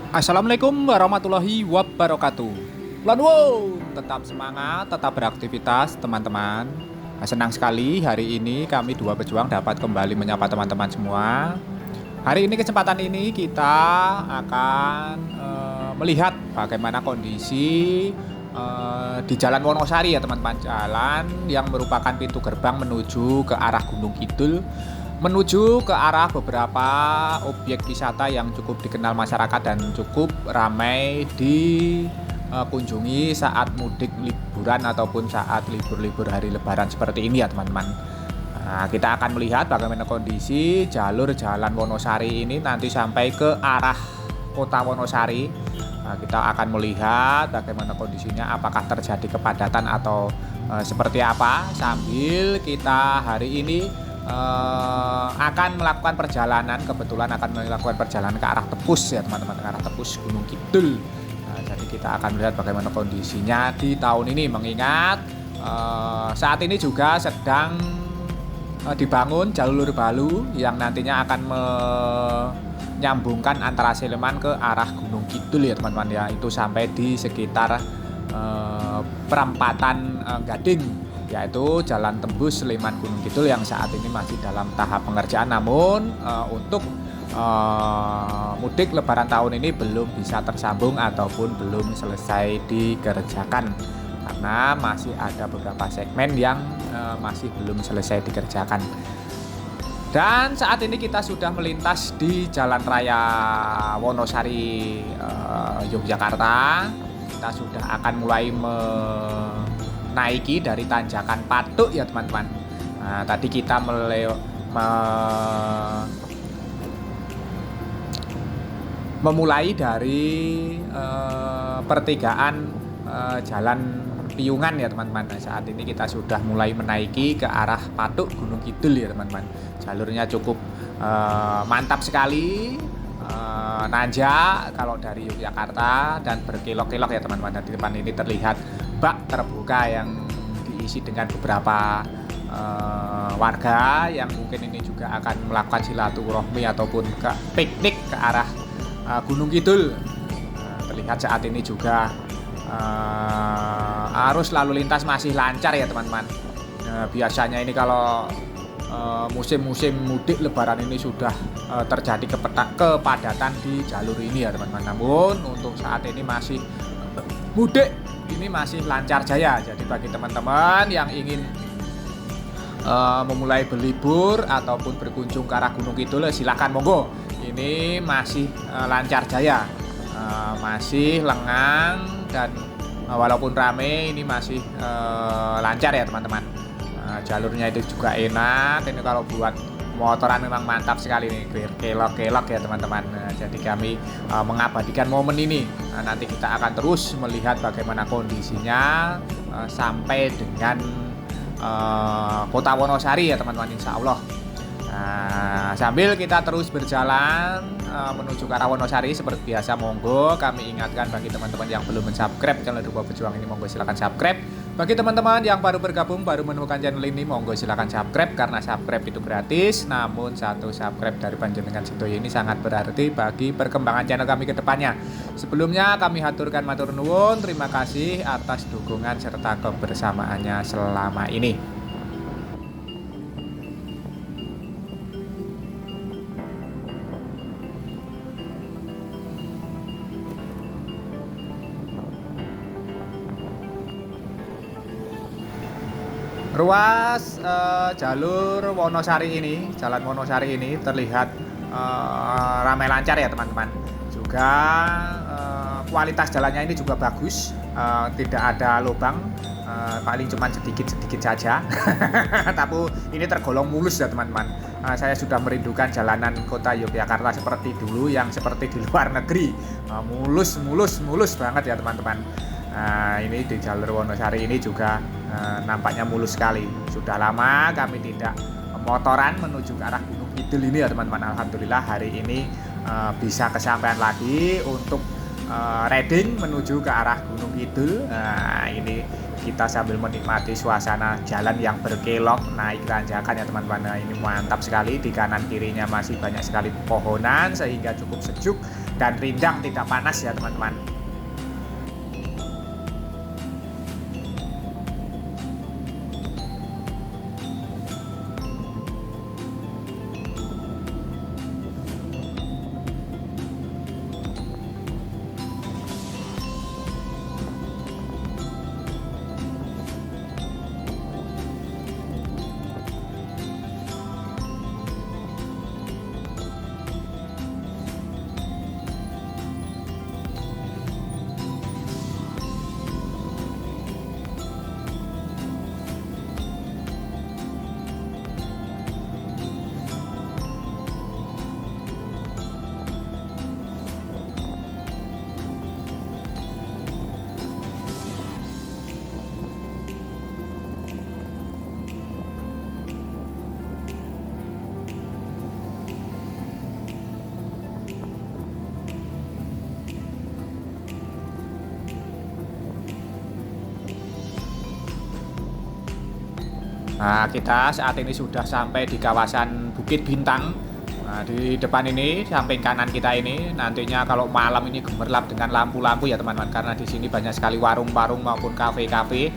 Assalamualaikum warahmatullahi wabarakatuh. Lanwo, tetap semangat, tetap beraktivitas teman-teman. Senang sekali hari ini kami dua pejuang dapat kembali menyapa teman-teman semua. Hari ini kesempatan ini kita akan melihat bagaimana kondisi di Jalan Wonosari ya teman-teman. Jalan yang merupakan pintu gerbang menuju ke arah Gunung Kidul, menuju ke arah beberapa objek wisata yang cukup dikenal masyarakat dan cukup ramai dikunjungi saat mudik liburan ataupun saat libur-libur hari lebaran seperti ini ya teman-teman. Nah, kita akan melihat bagaimana kondisi jalur Jalan Wonosari ini nanti sampai ke arah kota Wonosari. Nah, kita akan melihat bagaimana kondisinya, apakah terjadi kepadatan atau seperti apa, sambil kita hari ini akan melakukan perjalanan, kebetulan akan melakukan perjalanan ke arah Tepus ya teman-teman, ke arah Tepus Gunung Kidul. Nah, jadi kita akan melihat bagaimana kondisinya di tahun ini, mengingat saat ini juga sedang dibangun jalur baru yang nantinya akan menyambungkan antara Sleman ke arah Gunung Kidul ya teman-teman ya, itu sampai di sekitar perempatan Gading, yaitu jalan tembus Sleman Gunung Kidul yang saat ini masih dalam tahap pengerjaan. Namun untuk mudik lebaran tahun ini belum bisa tersambung ataupun belum selesai dikerjakan karena masih ada beberapa segmen yang masih belum selesai dikerjakan. Dan saat ini kita sudah melintas di Jalan Raya Wonosari Yogyakarta. Kita sudah akan mulai naiki dari tanjakan Patuk ya teman-teman. Nah, tadi kita memulai dari pertigaan Jalan Piungan ya teman-teman. Nah, saat ini kita sudah mulai menaiki ke arah Patuk Gunung Kidul ya teman-teman. Jalurnya cukup mantap sekali, nanjak kalau dari Yogyakarta dan berkelok-kelok ya teman-teman. Di depan ini terlihat bak terbuka yang diisi dengan beberapa warga yang mungkin ini juga akan melakukan silaturahmi ataupun ke piknik ke arah Gunung Kidul. Terlihat saat ini juga arus lalu lintas masih lancar ya teman-teman. Biasanya ini kalau musim-musim mudik lebaran ini sudah terjadi kepadatan di jalur ini ya teman-teman. Namun untuk saat ini masih mudik ini masih lancar jaya. Jadi bagi teman-teman yang ingin memulai berlibur ataupun berkunjung ke arah Gunung Kidul, silahkan monggo. Ini masih lancar jaya, masih lengang, dan walaupun rame ini masih lancar ya teman-teman. Jalurnya itu juga enak. Ini kalau buat motoran memang mantap sekali nih, kelok-kelok ya teman-teman. Jadi kami mengabadikan momen ini. Nanti kita akan terus melihat bagaimana kondisinya sampai dengan kota Wonosari ya teman-teman, insya Allah. Sambil kita terus berjalan menuju ke arah Wonosari, seperti biasa monggo kami ingatkan bagi teman-teman yang belum mensubscribe channel Dua Pejuang ini, monggo silakan subscribe. Bagi teman-teman yang baru bergabung, baru menemukan channel ini, monggo silakan subscribe karena subscribe itu gratis. Namun satu subscribe dari panjenengan sedoyo ini sangat berarti bagi perkembangan channel kami ke depannya. Sebelumnya kami haturkan matur nuwun, terima kasih atas dukungan serta kebersamaannya selama ini. Ruas jalur Wonosari ini, Jalan Wonosari ini terlihat ramai lancar ya teman-teman. Juga kualitas jalannya ini juga bagus, tidak ada lubang, paling cuma sedikit-sedikit saja. Tapi ini tergolong mulus ya teman-teman. Saya sudah merindukan jalanan kota Yogyakarta seperti dulu, yang seperti di luar negeri, mulus banget ya teman-teman. Ini di jalur Wonosari ini juga nampaknya mulus sekali. Sudah lama kami tidak motoran menuju ke arah Gunung Kidul ini ya teman-teman. Alhamdulillah hari ini bisa kesampaian lagi untuk riding menuju ke arah Gunung Kidul. Ini kita sambil menikmati suasana jalan yang berkelok naik tanjakan ya teman-teman. Nah, ini mantap sekali, di kanan kirinya masih banyak sekali pepohonan sehingga cukup sejuk dan rindang, tidak panas ya teman-teman. Nah, kita saat ini sudah sampai di kawasan Bukit Bintang. Nah, di depan ini, samping kanan kita ini, nantinya kalau malam ini gemerlap dengan lampu-lampu ya teman-teman. Karena di sini banyak sekali warung-warung maupun kafe-kafe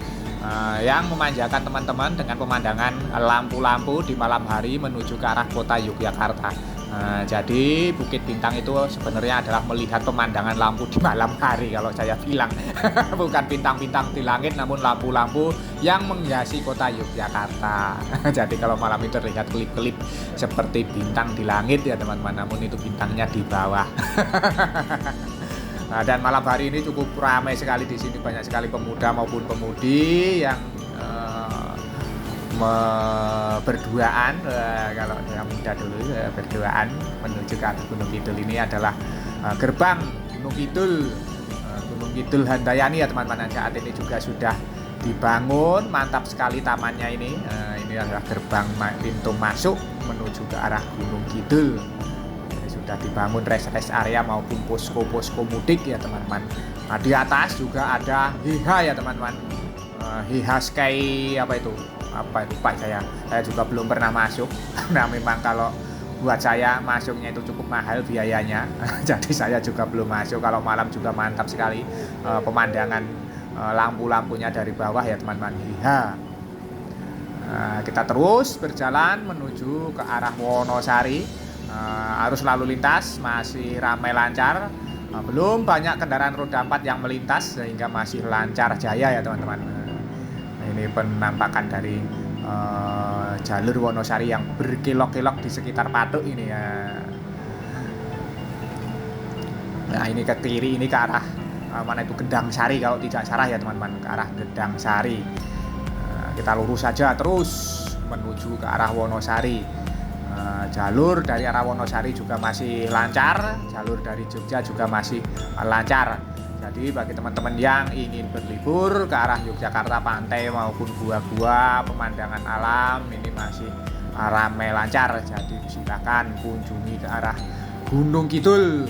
yang memanjakan teman-teman dengan pemandangan lampu-lampu di malam hari menuju ke arah kota Yogyakarta. Nah, jadi Bukit Bintang itu sebenarnya adalah melihat pemandangan lampu di malam hari kalau saya bilang. Bukan bintang-bintang di langit, namun lampu-lampu yang menghiasi kota Yogyakarta. Jadi kalau malam itu terlihat kelip-kelip seperti bintang di langit ya teman-teman, namun itu bintangnya di bawah. Nah, dan malam hari ini cukup ramai sekali di sini, banyak sekali pemuda maupun pemudi yang berduaan. Kalau yang muda dulu berduaan menuju ke atas Gunung Kidul. Ini adalah gerbang Gunung Kidul, Gunung Kidul Handayani ya teman-teman. Saat ini juga sudah dibangun, mantap sekali tamannya ini. Ini adalah gerbang pintu masuk menuju ke arah Gunung Kidul. Ini sudah dibangun rest area maupun posko-posko mudik ya teman-teman. Nah, di atas juga ada HIHA ya teman-teman. HIHA Sky apa itu lupa saya juga belum pernah masuk. Nah, memang kalau buat saya masuknya itu cukup mahal biayanya. Jadi saya juga belum masuk. Kalau malam juga mantap sekali pemandangan lampu-lampunya dari bawah ya teman-teman. Kita terus berjalan menuju ke arah Wonosari. Arus lalu lintas masih ramai lancar. Belum banyak kendaraan roda 4 yang melintas sehingga masih lancar jaya ya teman-teman. Ini penampakan dari jalur Wonosari yang berkelok-kelok di sekitar Patuk ini ya. Nah, ini ke kiri ini ke arah mana itu Gedang Sari kalau tidak salah ya teman-teman, ke arah Gedang Sari. Kita lurus saja terus menuju ke arah Wonosari. Jalur dari arah Wonosari juga masih lancar, jalur dari Jogja juga masih lancar. Jadi bagi teman-teman yang ingin berlibur ke arah Yogyakarta, pantai maupun gua-gua, pemandangan alam ini masih ramai lancar. Jadi silakan kunjungi ke arah Gunung Kidul.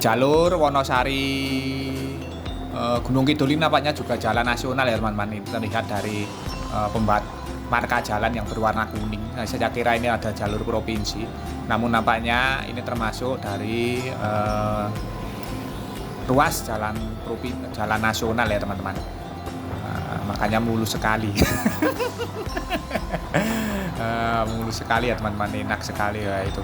Jalur Wonosari Gunung Kidul ini nampaknya juga jalan nasional ya teman-teman. Ini terlihat dari marka jalan yang berwarna kuning. Nah, saya kira ini ada jalur provinsi, namun nampaknya ini termasuk dari ruas jalan nasional ya teman-teman. Makanya mulus sekali. Mulus sekali ya teman-teman, enak sekali ya itu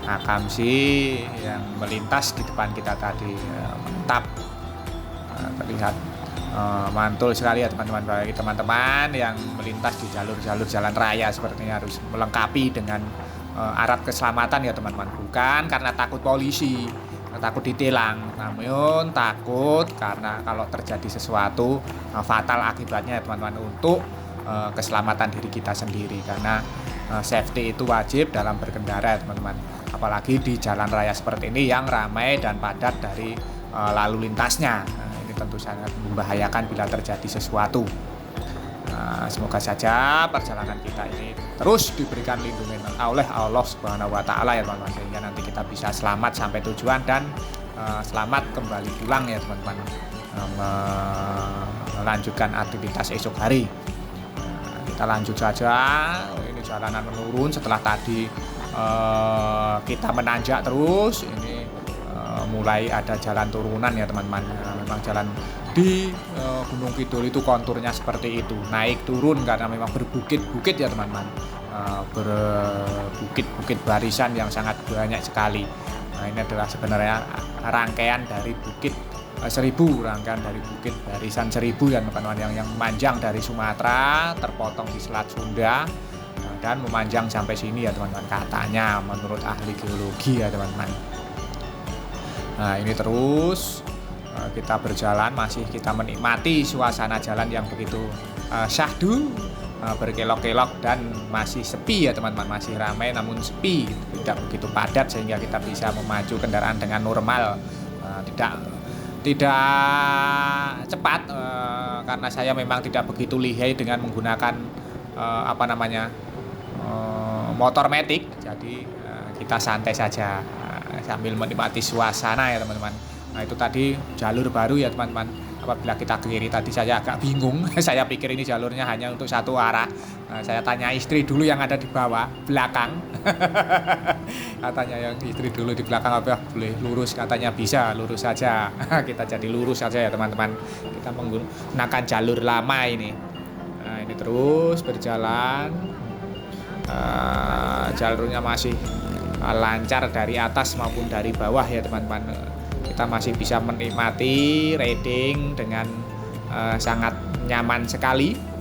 Akamsi yang melintas di depan kita tadi, mantap. Terlihat mantul sekali ya teman-teman. Bagi teman-teman yang melintas di jalur-jalur jalan raya sepertinya harus melengkapi dengan alat keselamatan ya teman-teman. Bukan karena takut polisi, takut ditilang, namun takut karena kalau terjadi sesuatu fatal akibatnya ya teman-teman, untuk keselamatan diri kita sendiri, karena safety itu wajib dalam berkendara ya teman-teman, apalagi di jalan raya seperti ini yang ramai dan padat dari lalu lintasnya. Ini tentu sangat membahayakan bila terjadi sesuatu. Semoga saja perjalanan kita ini terus diberikan lindungan oleh Allah Subhanahu wa Ta'ala ya teman-teman, sehingga nanti kita bisa selamat sampai tujuan dan selamat kembali pulang ya teman-teman, melanjutkan aktivitas esok hari. Kita lanjut saja. Ini jalanan menurun setelah tadi kita menanjak terus. Ini mulai ada jalan turunan ya teman-teman. Memang jalan di Gunung Kidul itu konturnya seperti itu, naik turun karena memang berbukit-bukit ya teman-teman, berbukit-bukit barisan yang sangat banyak sekali. Nah, ini adalah sebenarnya rangkaian dari bukit seribu, rangkaian dari bukit barisan seribu ya teman-teman, yang memanjang dari Sumatera, terpotong di Selat Sunda, dan memanjang sampai sini ya teman-teman, katanya menurut ahli geologi ya teman-teman. Nah, ini terus kita berjalan, masih kita menikmati suasana jalan yang begitu syahdu, berkelok-kelok dan masih sepi ya teman-teman, masih ramai namun sepi, tidak begitu padat sehingga kita bisa memacu kendaraan dengan normal, tidak cepat, karena saya memang tidak begitu lihai dengan menggunakan motor matic, jadi kita santai saja sambil menikmati suasana ya teman-teman. Nah, itu tadi jalur baru ya teman-teman. Apabila kita ke kiri tadi saya agak bingung. Saya pikir ini jalurnya hanya untuk satu arah. Nah, saya tanya istri dulu yang ada di bawah belakang. Katanya yang istri dulu di belakang, apa boleh lurus, katanya bisa, lurus saja. Kita jadi lurus saja ya teman-teman. Kita menggunakan jalur lama ini. Nah, ini terus berjalan. Jalurnya masih lancar dari atas maupun dari bawah ya teman-teman. Kita masih bisa menikmati riding dengan sangat nyaman sekali.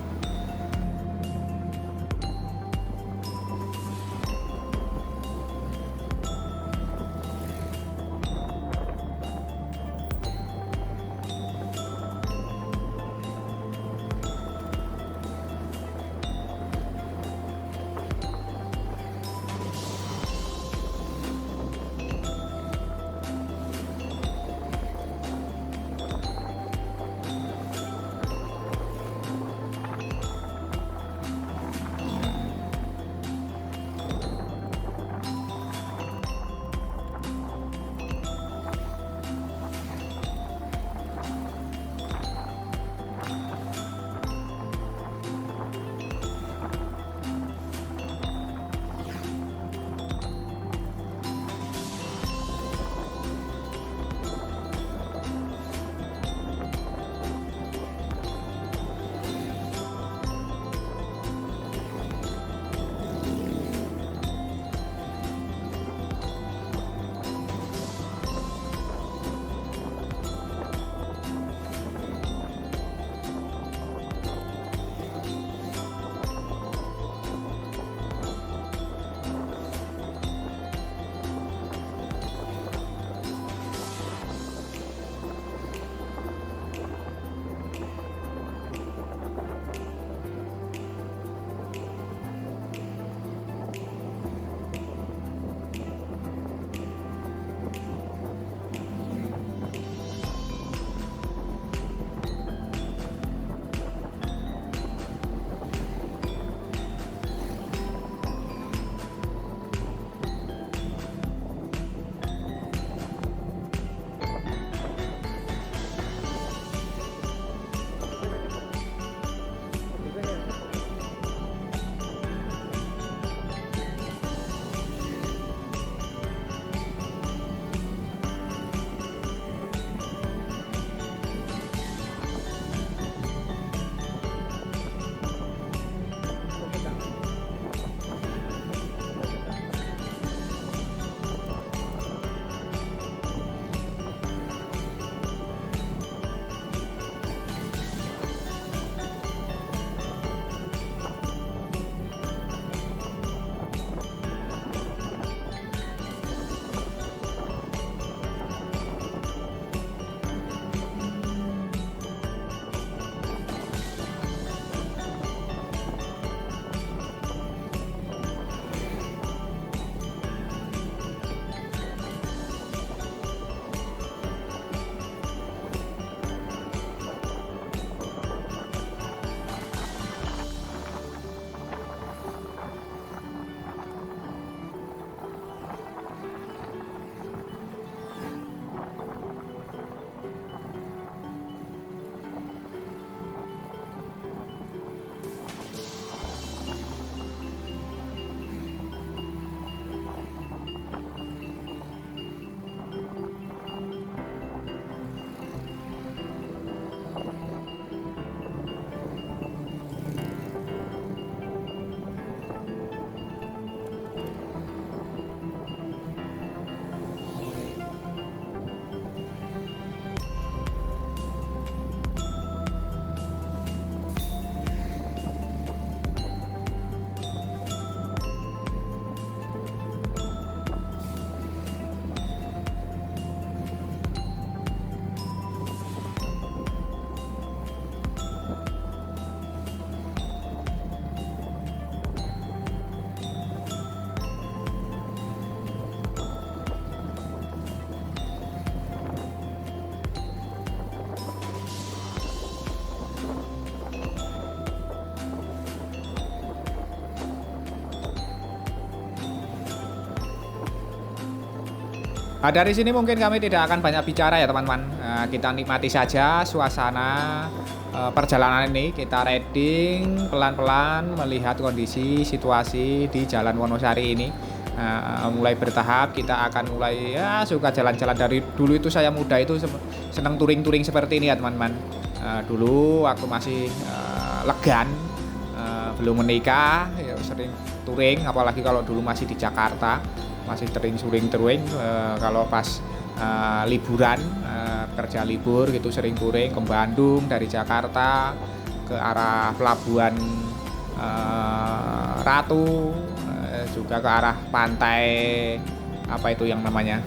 Nah, dari sini mungkin kami tidak akan banyak bicara ya teman-teman. Kita nikmati saja suasana perjalanan ini. Kita riding pelan-pelan melihat kondisi situasi di Jalan Wonosari ini. Mulai bertahap kita akan mulai ya suka jalan-jalan. Dari dulu itu saya muda itu senang touring-touring seperti ini ya teman-teman. Dulu waktu masih legan, belum menikah ya sering touring, apalagi kalau dulu masih di Jakarta. Masih sering touring kalau pas liburan kerja libur gitu sering touring ke Bandung dari Jakarta ke arah Pelabuhan Ratu, juga ke arah pantai apa itu yang namanya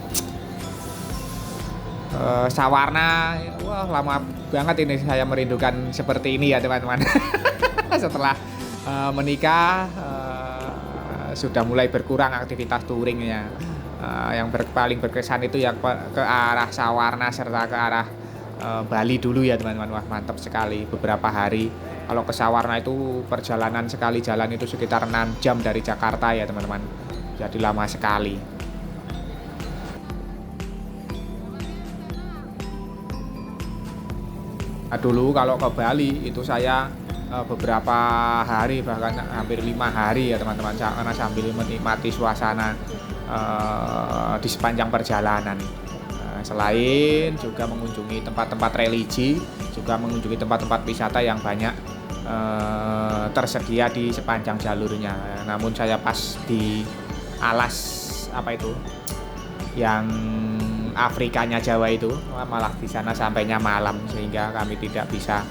Sawarna. Wah, lama banget ini saya merindukan seperti ini ya teman-teman. Setelah menikah sudah mulai berkurang aktivitas touringnya. Yang paling berkesan itu ya ke arah Sawarna serta ke arah Bali dulu ya teman-teman. Wah, mantap sekali beberapa hari. Kalau ke Sawarna itu perjalanan sekali jalan itu sekitar 6 jam dari Jakarta ya teman-teman. Jadi lama sekali. Nah, dulu kalau ke Bali itu saya beberapa hari bahkan hampir 5 hari ya teman-teman, karena sambil menikmati suasana di sepanjang perjalanan. Selain juga mengunjungi tempat-tempat religi, juga mengunjungi tempat-tempat wisata yang banyak tersedia di sepanjang jalurnya. Namun saya pas di alas apa itu yang Afrikanya Jawa itu malah di sana sampainya malam sehingga kami tidak bisa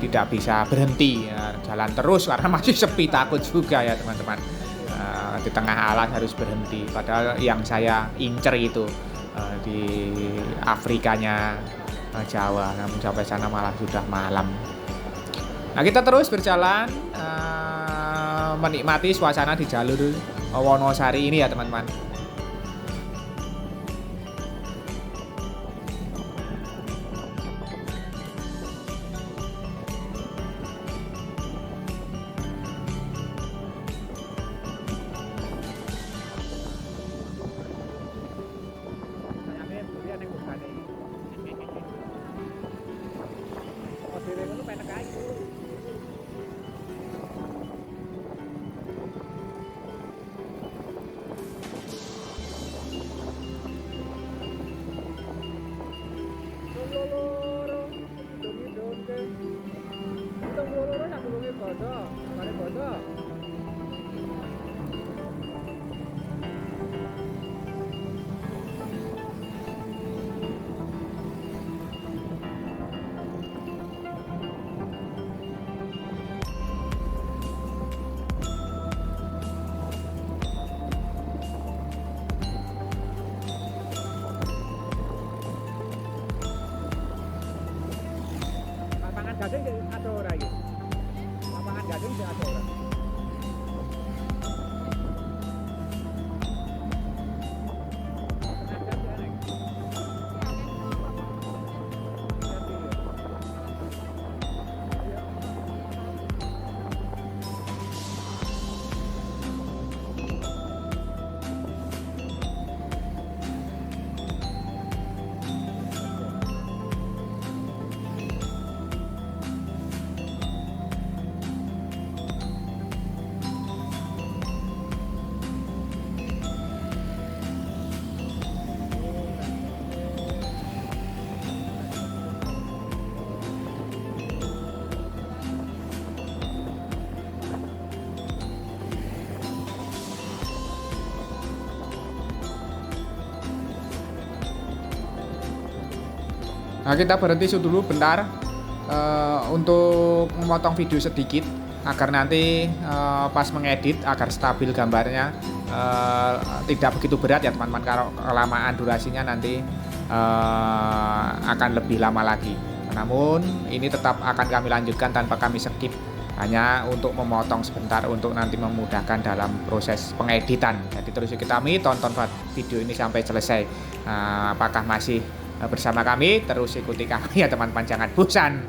tidak bisa berhenti ya, jalan terus karena masih sepi, takut juga ya teman-teman. Di tengah alas harus berhenti, padahal yang saya incer itu di Afrikanya Jawa, namun sampai sana malah sudah malam. Nah, kita terus berjalan menikmati suasana di jalur Wonosari ini ya teman-teman. Gading ada ora iki? Lapangan gading ada ora? Nah, kita berhenti dulu bentar untuk memotong video sedikit agar nanti pas mengedit agar stabil gambarnya, tidak begitu berat ya teman-teman. Kalau kelamaan durasinya nanti akan lebih lama lagi. Namun ini tetap akan kami lanjutkan tanpa kami skip, hanya untuk memotong sebentar untuk nanti memudahkan dalam proses pengeditan. Jadi terus kita tonton video ini sampai selesai. Apakah masih bersama kami, terus ikuti kami ya teman-teman, jangan bosan.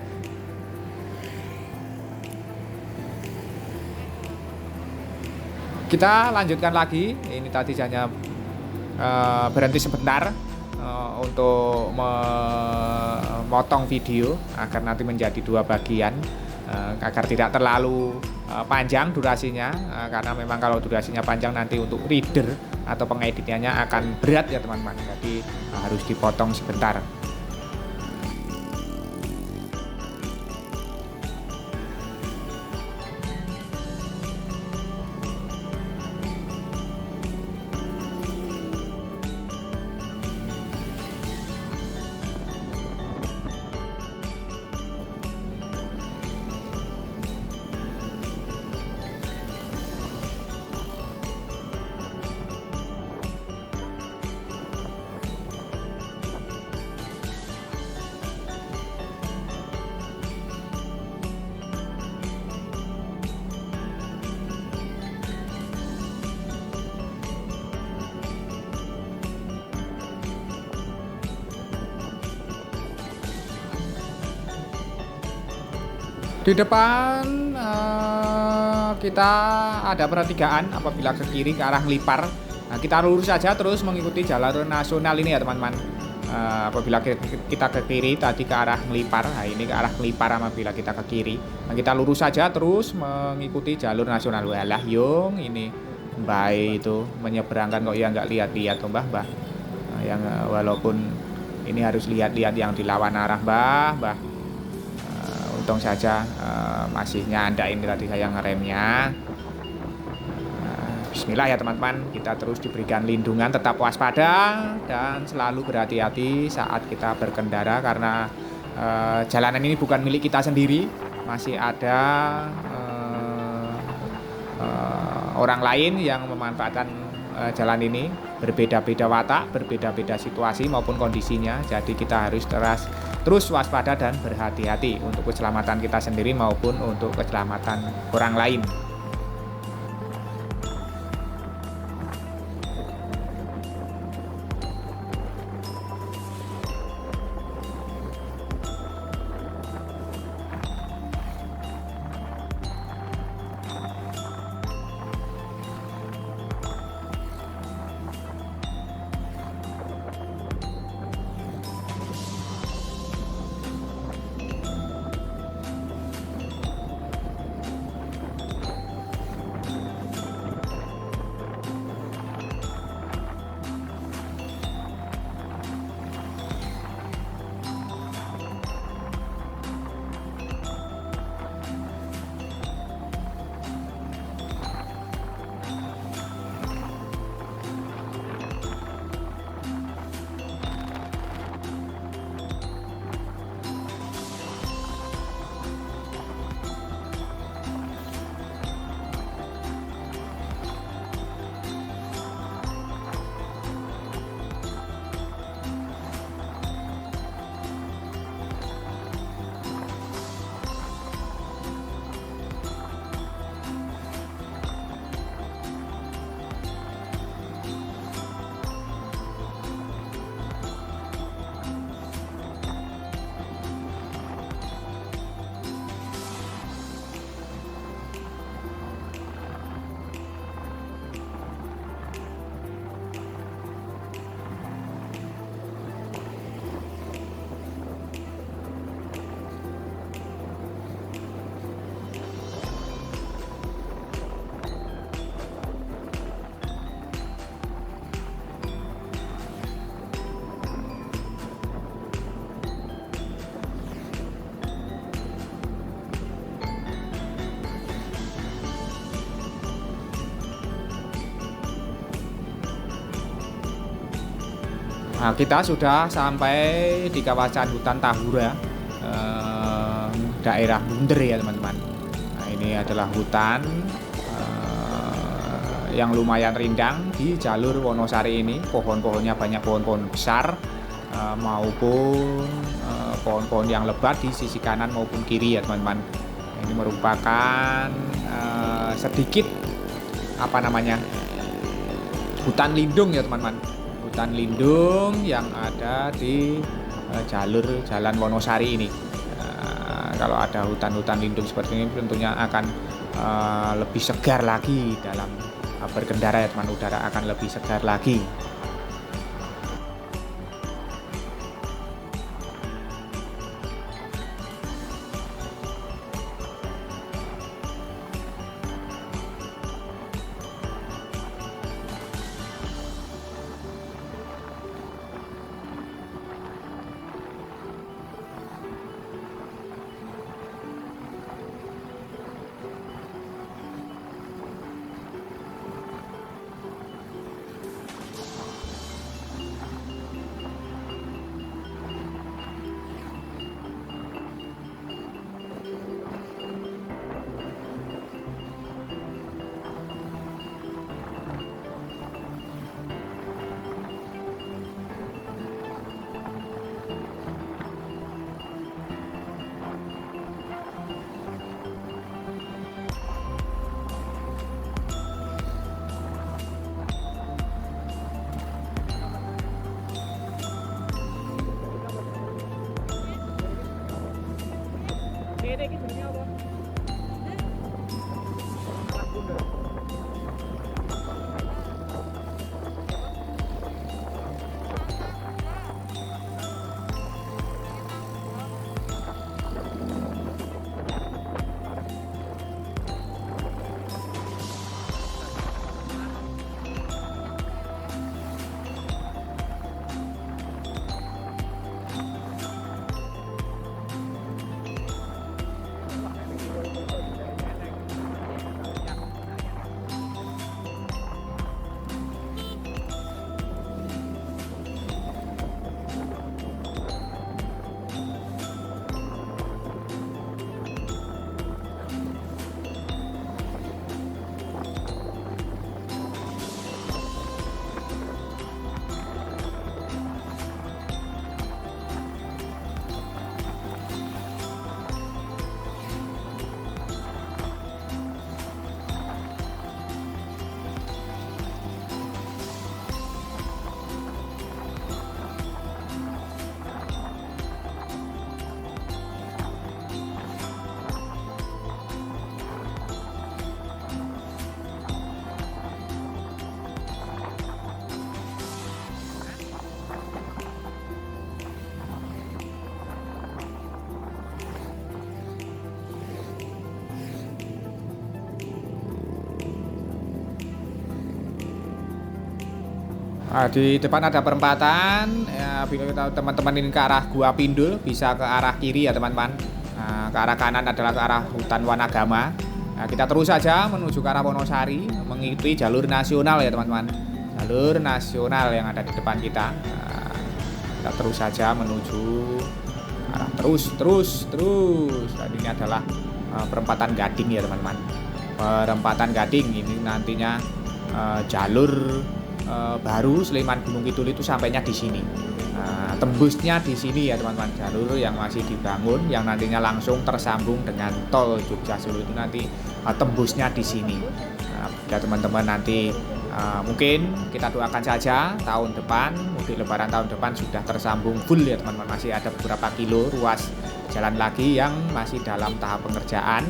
Kita lanjutkan lagi. Ini tadi hanya berhenti sebentar untuk memotong video agar nanti menjadi 2 bagian, agar tidak terlalu panjang durasinya, karena memang kalau durasinya panjang nanti untuk reader atau pengeditnya akan berat ya teman-teman, jadi harus dipotong sebentar. Di depan kita ada pertigaan, apabila ke kiri ke arah Ngelipar. Nah, kita lurus saja terus mengikuti jalur nasional ini ya teman-teman. Apabila kita ke kiri tadi ke arah Ngelipar, nah ini ke arah Ngelipar apabila kita ke kiri. Nah, kita lurus saja terus mengikuti jalur nasional. Walah yung ini Mbah itu menyeberangkan kok ya nggak lihat-lihat tuh Mbah. Nah, yang walaupun ini harus lihat-lihat yang dilawan arah Mbah. Untung saja masih nyandain tadi saya ngeremnya. Bismillah ya teman-teman, kita terus diberikan lindungan, tetap waspada dan selalu berhati-hati saat kita berkendara, karena jalanan ini bukan milik kita sendiri, masih ada orang lain yang memanfaatkan jalan ini, berbeda-beda watak, berbeda-beda situasi maupun kondisinya. Jadi kita harus terus waspada dan berhati-hati untuk keselamatan kita sendiri maupun untuk keselamatan orang lain. Nah, kita sudah sampai di kawasan hutan Tahura, daerah Bunder ya teman-teman. Nah, ini adalah hutan yang lumayan rindang di jalur Wonosari ini. Pohon-pohonnya banyak pohon-pohon besar maupun pohon-pohon yang lebat di sisi kanan maupun kiri ya teman-teman. Ini merupakan sedikit hutan lindung ya teman-teman. Hutan lindung yang ada di jalur Jalan Wonosari ini. Kalau ada hutan-hutan lindung seperti ini tentunya akan lebih segar lagi dalam berkendara ya teman, udara akan lebih segar lagi. Di depan ada perempatan ya, bila teman-teman ini ke arah Gua Pindul bisa ke arah kiri ya teman-teman. Ke arah kanan adalah ke arah hutan Wanagama. Kita terus saja menuju ke arah Wonosari, mengikuti jalur nasional ya teman-teman, jalur nasional yang ada di depan kita. Kita terus saja menuju arah terus. Dan ini adalah perempatan Gading ya teman-teman. Perempatan Gading ini nantinya jalur baru Sleman Gunung Kidul itu sampainya di sini. Tembusnya di sini ya teman-teman, jalur yang masih dibangun yang nantinya langsung tersambung dengan tol Jogja Solo itu nanti tembusnya di sini. Ya teman-teman nanti mungkin kita doakan saja tahun depan, mudik lebaran tahun depan sudah tersambung full ya teman-teman. Masih ada beberapa kilo ruas jalan lagi yang masih dalam tahap pengerjaan.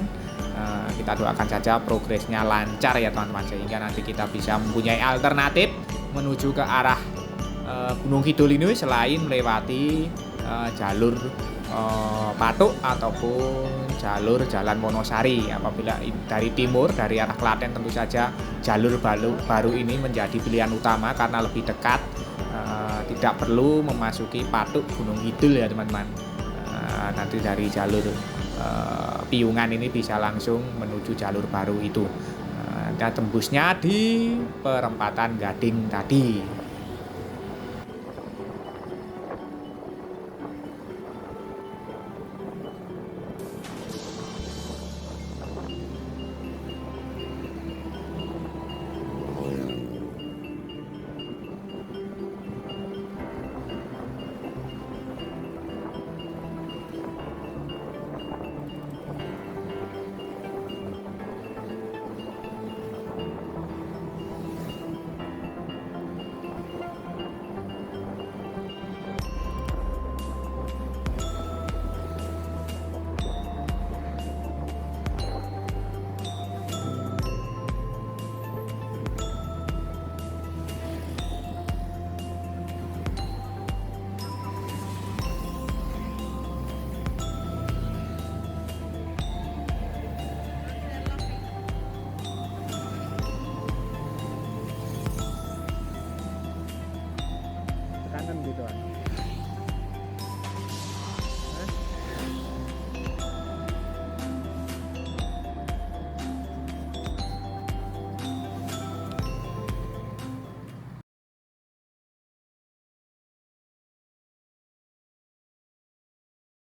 Kita doakan saja progresnya lancar ya teman-teman, sehingga nanti kita bisa mempunyai alternatif menuju ke arah Gunung Kidul ini selain melewati jalur Patuk ataupun jalur Jalan Wonosari. Apabila dari timur dari arah Klaten tentu saja jalur baru ini menjadi pilihan utama karena lebih dekat, tidak perlu memasuki Patuk Gunung Kidul ya teman-teman. Nanti dari jalur Piungan ini bisa langsung menuju jalur baru itu. Dan tembusnya di perempatan Gading tadi.